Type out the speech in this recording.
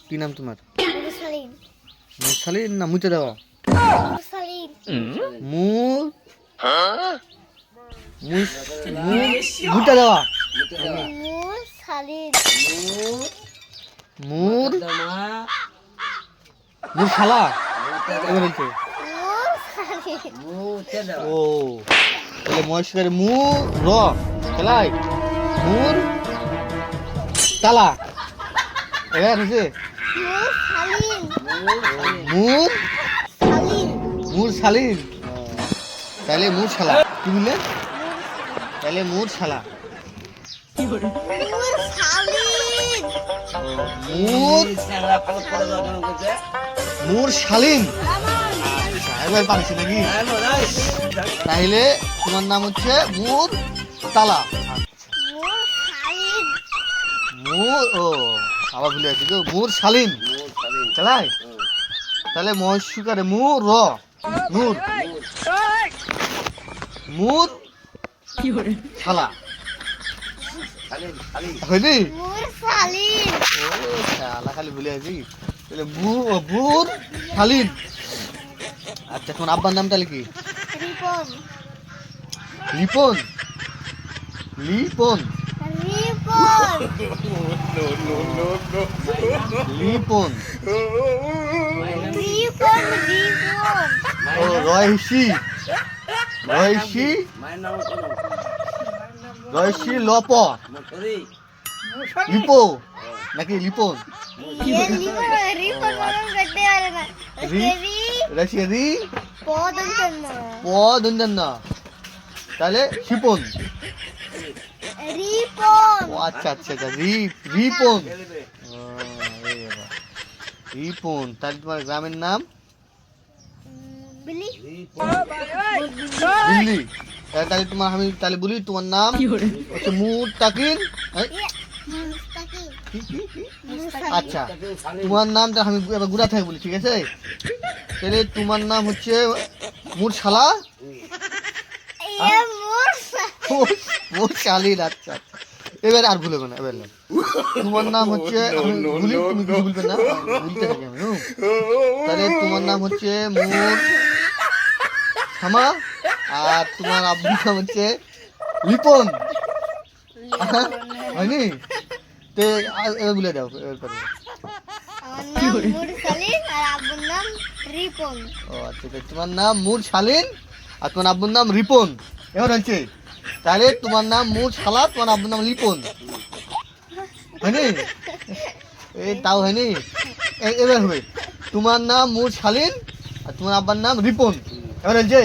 কি নাম তোমার? মুরসালিন। মুরসালিন না মুতে দেওয়া? মুরসালিন। মুর মুতে দেওয়া। মুরসালিন। মুর মুর শালা এবার বলছে। মুরসালিন। ও তাহলে মহেশ্বরের মু র খেলাই মুর তালা এবার হয়েছে মুরসালিন। মুর সালিন। মুর শালিন। তাহলে মুর শালা কি বললে? তাহলে মুর শালা মুরসালিন। মুর মুর শালিন। এবার পারছি নাকি? তাহলে তোমার নাম হচ্ছে মুর তালা। মুরসালিন। মুর ও আবার ভুলে আছি তো মুর শালিন চালাই। তাহলে মহেশ্বরে মুর র মুর মুর শালা হয়নি? মুরসালিন। ও শালা খালি ভুলে আছি। তাহলে মুর শালিন। আচ্ছা তোমার আব্বার নাম তাহলে কি? রিপন। লিপন লিপন রিপন। লিপন রিপন। রিপন। ও রয়সি রয়সি রয়সি লপ লিপো নাকি লিপন? রিপন মানে করতে পারে না। রি রয়সি রি পদন্তন না। প দন্দন না তাহলে শিপন। রিপন। ও আচ্ছা আচ্ছা আচ্ছা রিপন। রিপন তাহলে তোমার গ্রামের নাম বিলি। দিল্লি। তাহলে তোমার আমি তাহলে বলি তোমার নাম হচ্ছে মুত্তাকিন। আচ্ছা তোমার নামটা আমি এবার গুড়া থেকে বলি ঠিক আছে? তাহলে তোমার নাম হচ্ছে মুর শালা মুর শালিন। আচ্ছা আচ্ছা এবার আর ভুলবে না। এবার তোমার নাম হচ্ছে আমি বলি তুমি কিছু বলবে না বলতে থাকি আমি তাহলে তোমার নাম হচ্ছে মুর শামা আর তোমার আব্বুর নাম হচ্ছে লিপন হয়নি? তো এবার বলে দাও এবার করো। আমার নাম মুরসালিন আর আব্বুর নাম রিপন। ও আচ্ছা তোমার নাম মুর শালিন আর তোমার আব্বুর নাম রিপন এবার হচ্ছে। তাহলে তোমার নাম মুর শালা তোমার আব্বুর নাম লিপন হয়নি? এই তাও হয়নি? এবার হবে তোমার নাম মুর শালিন আর তোমার আব্বার নাম রিপন এবার হচ্ছে।